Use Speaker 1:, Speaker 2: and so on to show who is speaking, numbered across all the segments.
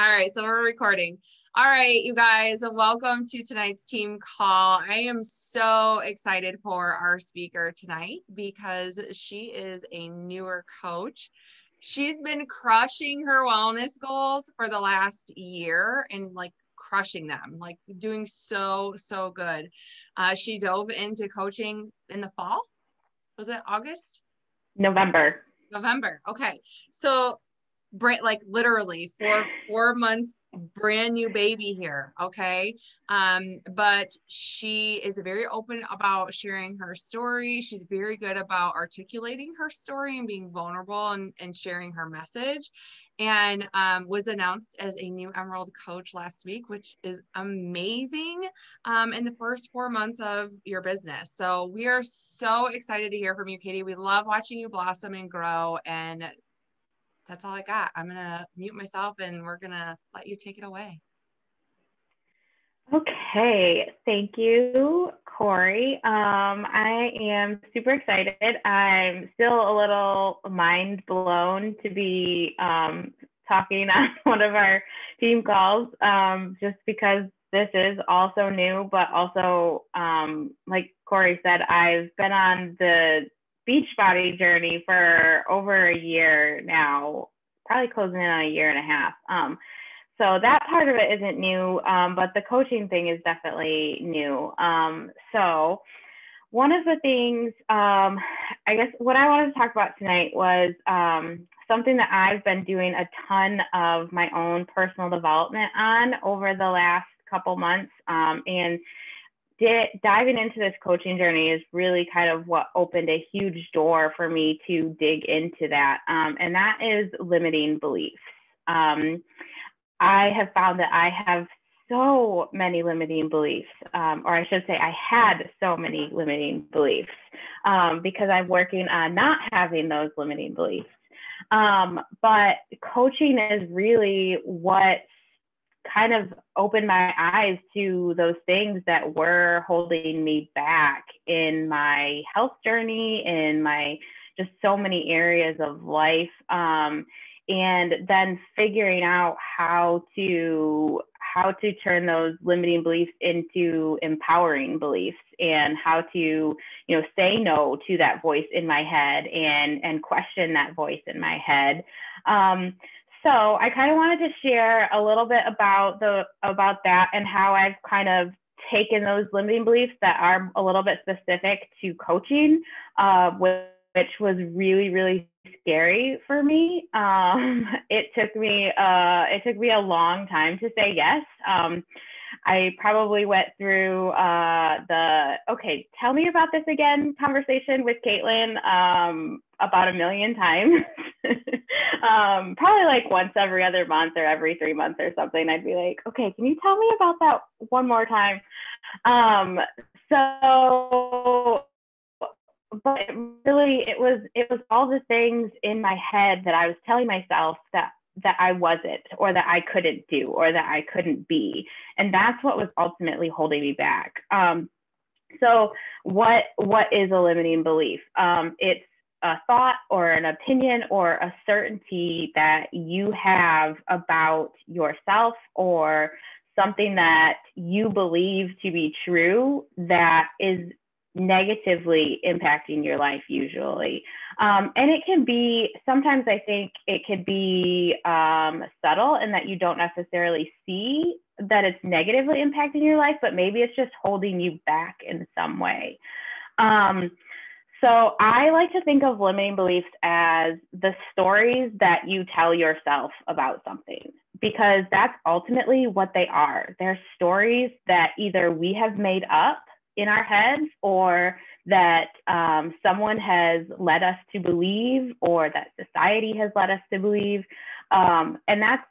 Speaker 1: All right, so we're recording. All right, you guys, welcome to tonight's team call. I am so excited for our speaker tonight because she is a newer coach. She's been crushing her wellness goals for the last year and crushing them, doing so good. She dove into coaching in the fall. Was it August?
Speaker 2: November.
Speaker 1: Okay. So literally 4 months, brand new baby here. Okay. But she is very open about sharing her story. She's very good about articulating her story and being vulnerable and sharing her message, and was announced as a new Emerald coach last week, which is amazing in the first 4 months of your business. So we are so excited to hear from you, Katie. We love watching you blossom and grow, and that's all I got. I'm going to mute myself and we're going to let you take it away.
Speaker 2: Okay. Thank you, Corey. I am super excited. I'm still a little mind blown to be talking on one of our team calls, just because this is also new, but also, like Corey said, I've been on the Beachbody journey for over a year now, probably closing in on a year and a half. So that part of it isn't new, but the coaching thing is definitely new. So one of the things, I guess what I wanted to talk about tonight was something that I've been doing a ton of my own personal development on over the last couple months, and diving into this coaching journey is really kind of what opened a huge door for me to dig into that. And that is limiting beliefs. I have found that I have so many limiting beliefs, or I should say I had so many limiting beliefs, because I'm working on not having those limiting beliefs. But coaching is really what kind of opened my eyes to those things that were holding me back in my health journey, in my just so many areas of life, and then figuring out how to turn those limiting beliefs into empowering beliefs, and how to say no to that voice in my head and question that voice in my head. So I kind of wanted to share a little bit about that and how I've kind of taken those limiting beliefs that are a little bit specific to coaching, which was really, really scary for me. It took me a long time to say yes. I probably went through okay, tell me about this again conversation with Caitlin about a million times. Probably like once every other month or every 3 months or something. I'd be like, okay, can you tell me about that one more time? But it was all the things in my head that I was telling myself that I wasn't, or that I couldn't do, or that I couldn't be. And that's what was ultimately holding me back. So what is a limiting belief? It's a thought or an opinion or a certainty that you have about yourself, or something that you believe to be true that is negatively impacting your life usually. And it can be, sometimes I think it could be subtle, in that you don't necessarily see that it's negatively impacting your life, but maybe it's just holding you back in some way. So I like to think of limiting beliefs as the stories that you tell yourself about something, because that's ultimately what they are. They're stories that either we have made up in our heads, or that someone has led us to believe, or that society has led us to believe. And that's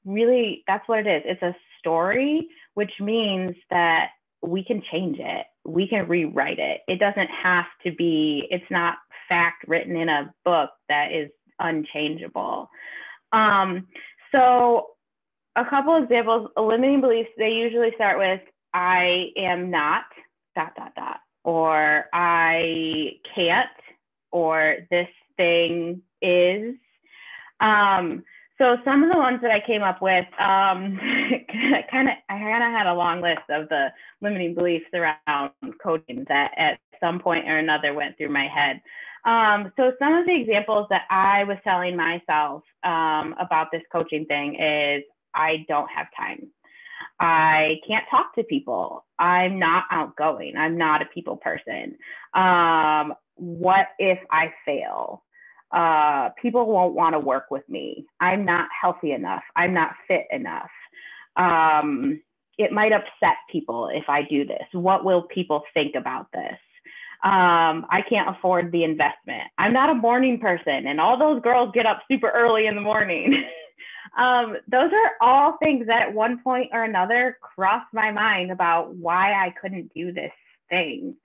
Speaker 2: what it is. It's a story, which means that we can change it. We can rewrite it. It doesn't have to be, it's not fact written in a book that is unchangeable. So a couple examples, limiting beliefs, they usually start with, I am not ... or I can't, or this thing is. So some of the ones that I came up with, I kind of had a long list of the limiting beliefs around coaching that at some point or another went through my head. So some of the examples that I was telling myself about this coaching thing is I don't have time. I can't talk to people. I'm not outgoing. I'm not a people person. What if I fail? People won't want to work with me. I'm not healthy enough. I'm not fit enough. It might upset people if I do this. What will people think about this? I can't afford the investment. I'm not a morning person, and all those girls get up super early in the morning. Those are all things that at one point or another crossed my mind about why I couldn't do this thing.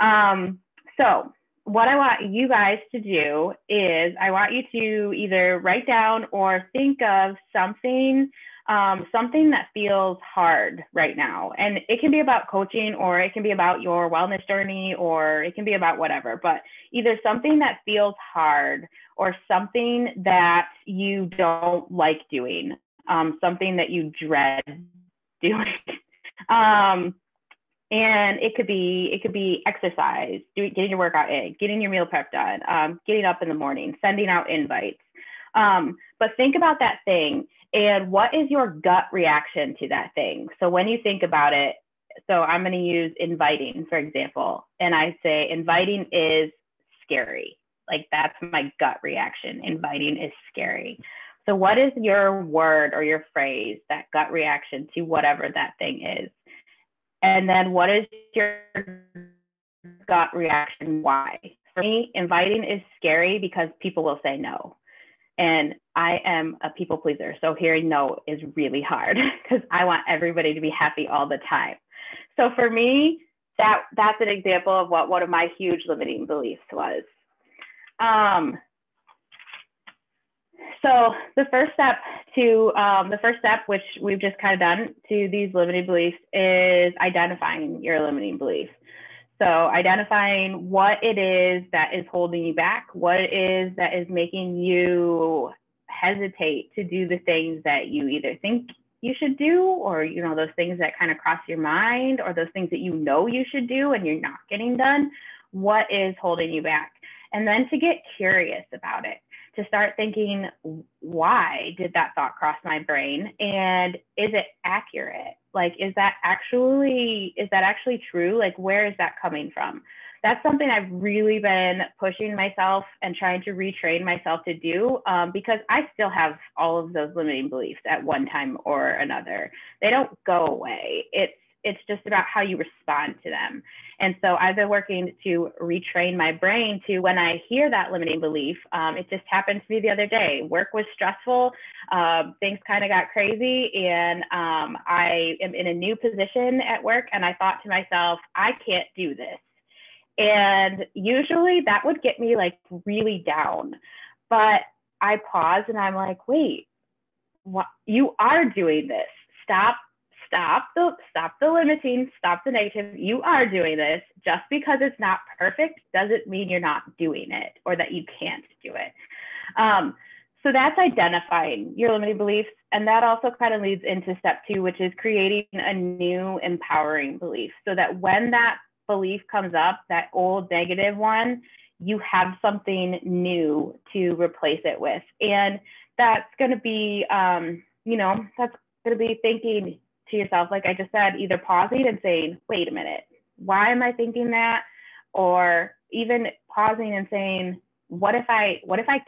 Speaker 2: So what I want you guys to do is I want you to either write down or think of something that feels hard right now. And it can be about coaching, or it can be about your wellness journey, or it can be about whatever, but either something that feels hard or something that you don't like doing, something that you dread doing. And it could be exercise, getting your workout in, getting your meal prep done, getting up in the morning, sending out invites. But think about that thing and what is your gut reaction to that thing? So when you think about it, so I'm going to use inviting, for example, and I say inviting is scary. Like that's my gut reaction. Inviting is scary. So what is your word or your phrase, that gut reaction to whatever that thing is? And then what is your gut reaction? Why? For me, inviting is scary because people will say no. And I am a people pleaser. So hearing no is really hard because I want everybody to be happy all the time. So for me, that's an example of what one of my huge limiting beliefs was. So the first step, which we've just kind of done to these limiting beliefs, is identifying your limiting beliefs. So identifying what it is that is holding you back, what it is that is making you hesitate to do the things that you either think you should do, or those things that kind of cross your mind, or those things that you should do and you're not getting done. What is holding you back? And then to get curious about it, to start thinking, why did that thought cross my brain? And is it accurate? Like, is that actually true? Like, where is that coming from? That's something I've really been pushing myself and trying to retrain myself to do, because I still have all of those limiting beliefs at one time or another. They don't go away. It's just about how you respond to them. And so I've been working to retrain my brain to, when I hear that limiting belief, it just happened to me the other day. Work was stressful. Things kind of got crazy. And I am in a new position at work. And I thought to myself, I can't do this. And usually that would get me like really down. But I pause and I'm like, wait, what? You are doing this. Stop the limiting, stop the negative. You are doing this. Just because it's not perfect doesn't mean you're not doing it or that you can't do it. So that's identifying your limiting beliefs. And that also kind of leads into step 2, which is creating a new empowering belief, so that when that belief comes up, that old negative one, you have something new to replace it with. And that's going to be, that's going to be thinking to yourself, like I just said, either pausing and saying, wait a minute, why am I thinking that? Or even pausing and saying, what if I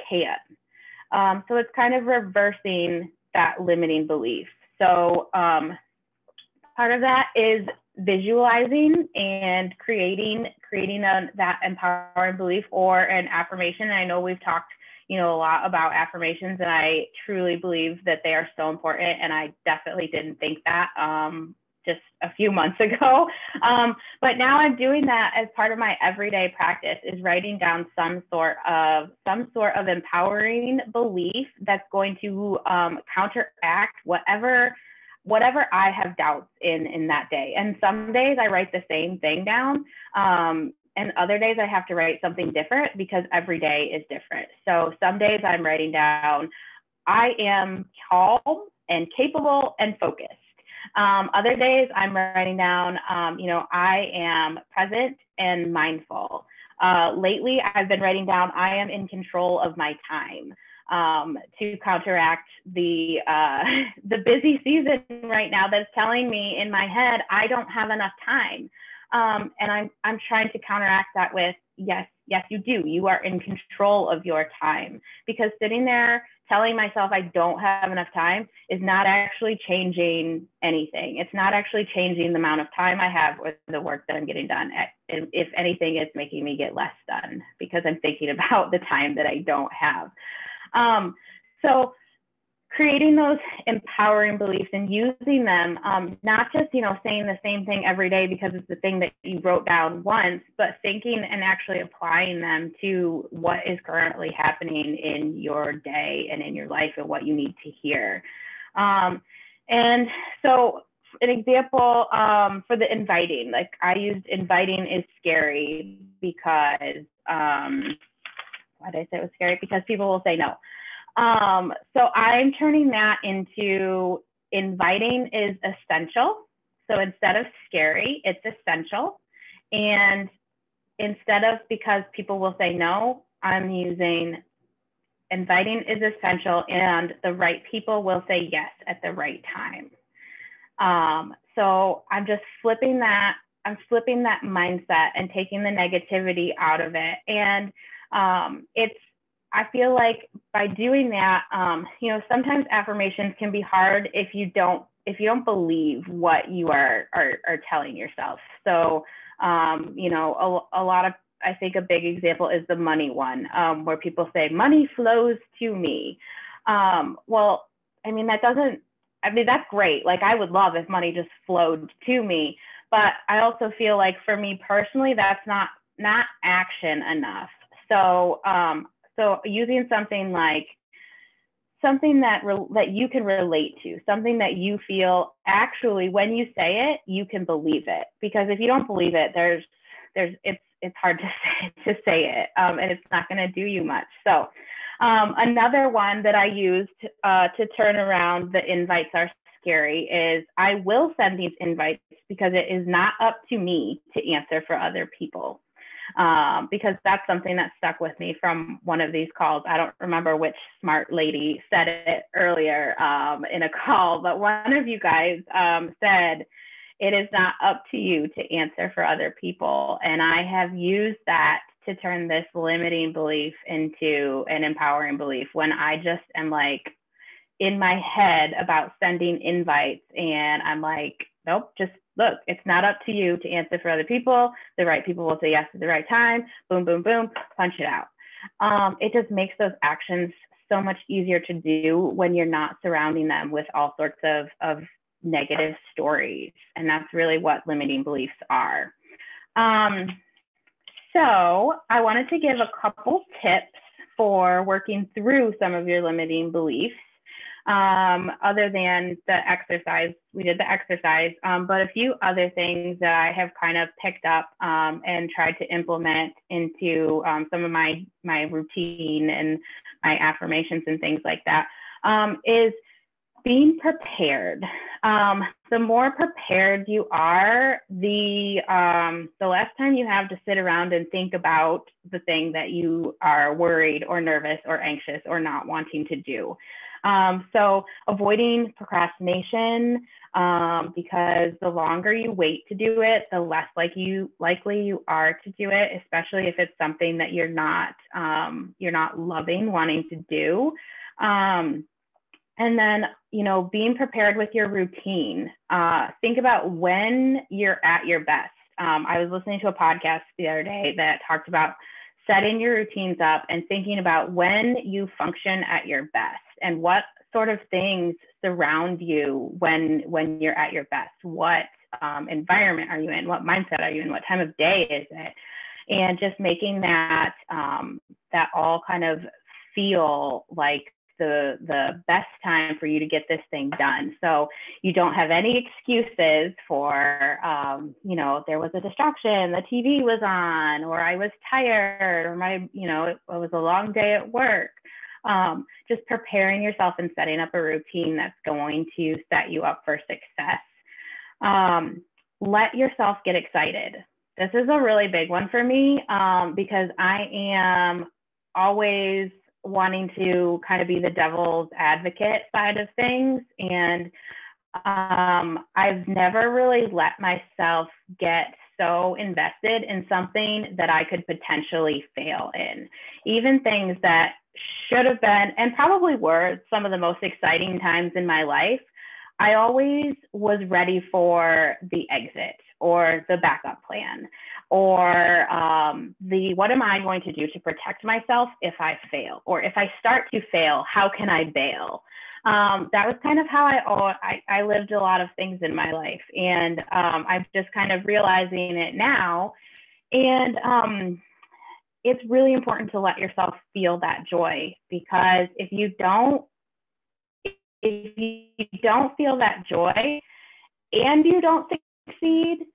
Speaker 2: can't? So it's kind of reversing that limiting belief. So part of that is visualizing and creating that empowering belief or an affirmation. And I know we've talked a lot about affirmations, and I truly believe that they are so important. And I definitely didn't think that just a few months ago. But now I'm doing that as part of my everyday practice, is writing down some sort of empowering belief that's going to counteract whatever I have doubts in that day. And some days I write the same thing down. And other days I have to write something different because every day is different. So some days I'm writing down, I am calm and capable and focused. Other days I'm writing down, I am present and mindful. Lately, I've been writing down, I am in control of my time, to counteract the busy season right now that's telling me in my head, I don't have enough time. And I'm trying to counteract that with, yes, you do. You are in control of your time, because sitting there telling myself I don't have enough time is not actually changing anything. It's not actually changing the amount of time I have or the work that I'm getting done. If anything, it's making me get less done because I'm thinking about the time that I don't have. So creating those empowering beliefs and using them, not just, saying the same thing every day because it's the thing that you wrote down once, but thinking and actually applying them to what is currently happening in your day and in your life and what you need to hear. And so an example, for the inviting, like I used inviting is scary because, why did I say it was scary? Because people will say no. So I'm turning that into inviting is essential. So instead of scary, it's essential. And instead of because people will say no, I'm using inviting is essential and the right people will say yes at the right time. So I'm just flipping that. I'm flipping that mindset and taking the negativity out of it. And I feel like by doing that, sometimes affirmations can be hard if you don't believe what you are telling yourself. So, a lot of, I think a big example is the money one, where people say money flows to me. Well, that's great. Like I would love if money just flowed to me, but I also feel like for me personally, that's not action enough. So, so using something like something that you can relate to, something that you feel actually when you say it, you can believe it. Because if you don't believe it, it's hard to say it, and it's not going to do you much. So another one that I used to turn around the invites are scary is I will send these invites because it is not up to me to answer for other people. Because that's something that stuck with me from one of these calls. I don't remember which smart lady said it earlier in a call, but one of you guys said, it is not up to you to answer for other people. And I have used that to turn this limiting belief into an empowering belief when I just am like in my head about sending invites and I'm like, nope, just look, it's not up to you to answer for other people. The right people will say yes at the right time. Boom, boom, boom, punch it out. It just makes those actions so much easier to do when you're not surrounding them with all sorts of negative stories. And that's really what limiting beliefs are. So I wanted to give a couple tips for working through some of your limiting beliefs. Other than the exercise, we did the exercise, but a few other things that I have kind of picked up and tried to implement into some of my routine and my affirmations and things like that is being prepared. The more prepared you are, the less time you have to sit around and think about the thing that you are worried or nervous or anxious or not wanting to do. So avoiding procrastination, because the longer you wait to do it, the less likely you are to do it, especially if it's something that you're not loving wanting to do. And then, being prepared with your routine. Think about when you're at your best. I was listening to a podcast the other day that talked about setting your routines up and thinking about when you function at your best and what sort of things surround you when you're at your best. What environment are you in? What mindset are you in? What time of day is it? And just making that that all kind of feel like the best time for you to get this thing done. So you don't have any excuses for, there was a distraction, the TV was on, or I was tired, or it was a long day at work. just preparing yourself and setting up a routine that's going to set you up for success. Let yourself get excited. This is a really big one for me, because I am always wanting to kind of be the devil's advocate side of things. And I've never really let myself get so invested in something that I could potentially fail in. Even things that should have been, and probably were, some of the most exciting times in my life, I always was ready for the exit or the backup plan, or what am I going to do to protect myself if I fail? Or if I start to fail, how can I bail? That was kind of how I lived a lot of things in my life. And I'm just kind of realizing it now. And it's really important to let yourself feel that joy, because if you don't feel that joy and you don't succeed,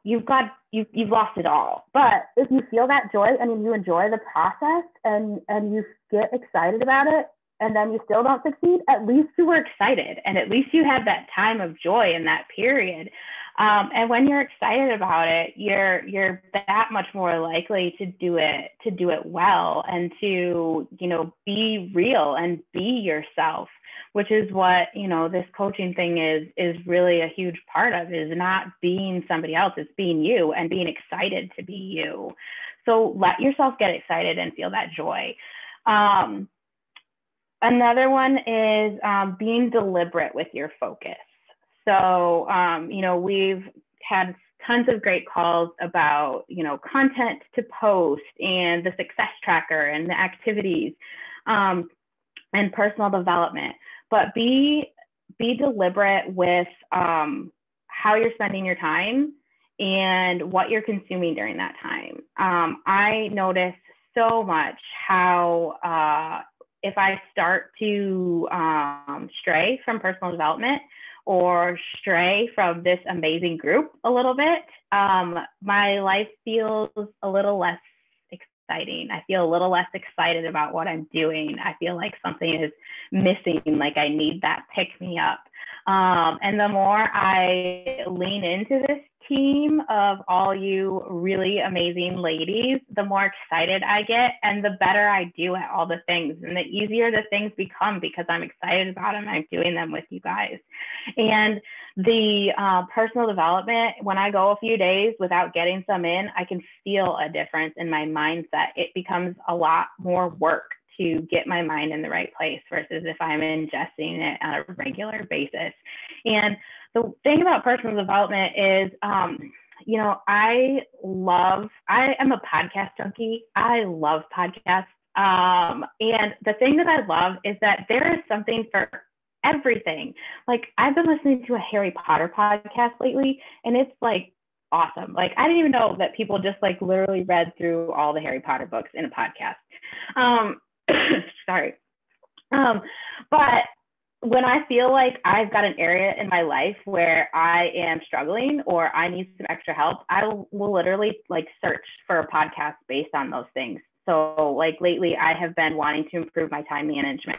Speaker 2: you've lost it all. But if you feel that joy and you enjoy the process and you get excited about it, and then you still don't succeed, at least you were excited, and at least you had that time of joy in that period. And when you're excited about it, you're that much more likely to do it well, and to, be real and be yourself, which is what, this coaching thing is really a huge part of, is not being somebody else, it's being you and being excited to be you. So let yourself get excited and feel that joy. Another one is being deliberate with your focus. So, we've had tons of great calls about, content to post and the success tracker and the activities and personal development. But be deliberate with how you're spending your time and what you're consuming during that time. I notice so much how if I start to stray from personal development or stray from this amazing group a little bit, my life feels a little less exciting. I feel a little less excited about what I'm doing. I feel like something is missing, like I need that pick me up. And the more I lean into this team of all you really amazing ladies, the more excited I get and the better I do at all the things, and the easier the things become because I'm excited about them. I'm doing them with you guys. And the personal development, when I go a few days without getting some in, I can feel a difference in my mindset. It becomes a lot more work to get my mind in the right place versus if I'm ingesting it on a regular basis. And the thing about personal development is, I am a podcast junkie. I love podcasts. And the thing that I love is that there is something for everything. Like, I've been listening to a Harry Potter podcast lately, and it's like awesome. Like, I didn't even know that people just like literally read through all the Harry Potter books in a podcast. Sorry. But when I feel like I've got an area in my life where I am struggling or I need some extra help, I will literally like search for a podcast based on those things. So like lately I have been wanting to improve my time management.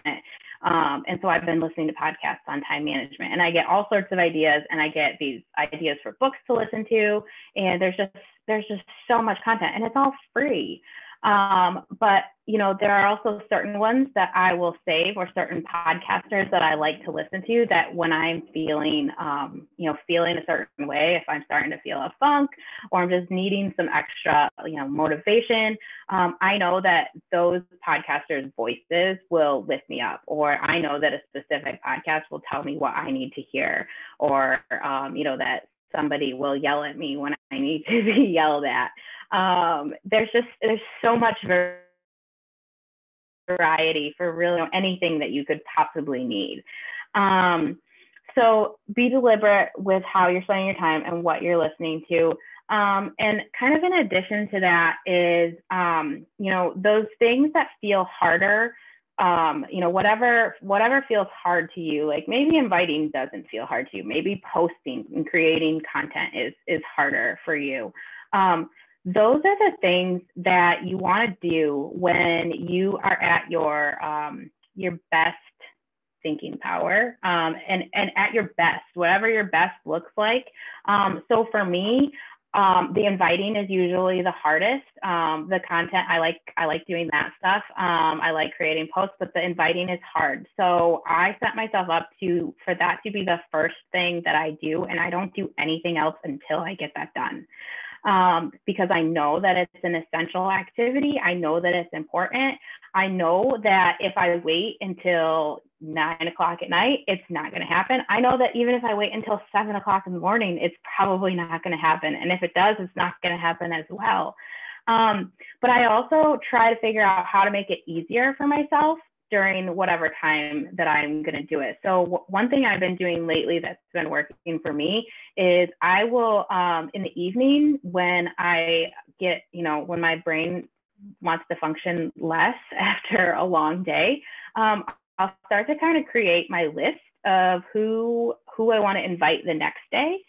Speaker 2: And so I've been listening to podcasts on time management, and I get all sorts of ideas, and I get these ideas for books to listen to. And there's just so much content, and it's all free. But, there are also certain ones that I will save, or certain podcasters that I like to listen to, that when I'm feeling, feeling a certain way, if I'm starting to feel a funk or I'm just needing some extra, motivation, I know that those podcasters' voices will lift me up, or I know that a specific podcast will tell me what I need to hear, or, that somebody will yell at me when I need to be yelled at. There's so much variety for really anything that you could possibly need. So be deliberate with how you're spending your time and what you're listening to. And kind of in addition to that is, those things that feel harder, whatever feels hard to you, like maybe inviting doesn't feel hard to you. Maybe posting and creating content is harder for you. those are the things that you want to do when you are at your best thinking power, and at your best, whatever your best looks like. So for me, the inviting is usually the hardest. The content, I like doing that stuff. I like creating posts, but the inviting is hard. So I set myself up for that to be the first thing that I do, and I don't do anything else until I get that done. Because I know that it's an essential activity. I know that it's important. I know that if I wait until 9 o'clock at night, it's not going to happen. I know that even if I wait until 7 o'clock in the morning, it's probably not going to happen. And if it does, it's not going to happen as well. But I also try to figure out how to make it easier for myself during whatever time that I'm going to do it. So one thing I've been doing lately that's been working for me is I will, in the evening when I get, when my brain wants to function less after a long day, I'll start to kind of create my list of who I want to invite the next day,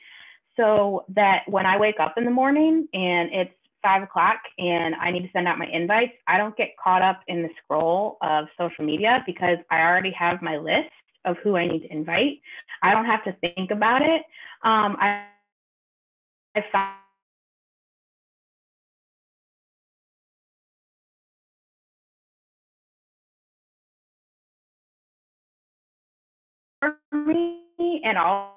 Speaker 2: so that when I wake up in the morning and it's 5 o'clock and I need to send out my invites, I don't get caught up in the scroll of social media because I already have my list of who I need to invite. I don't have to think about it. I found for me, and all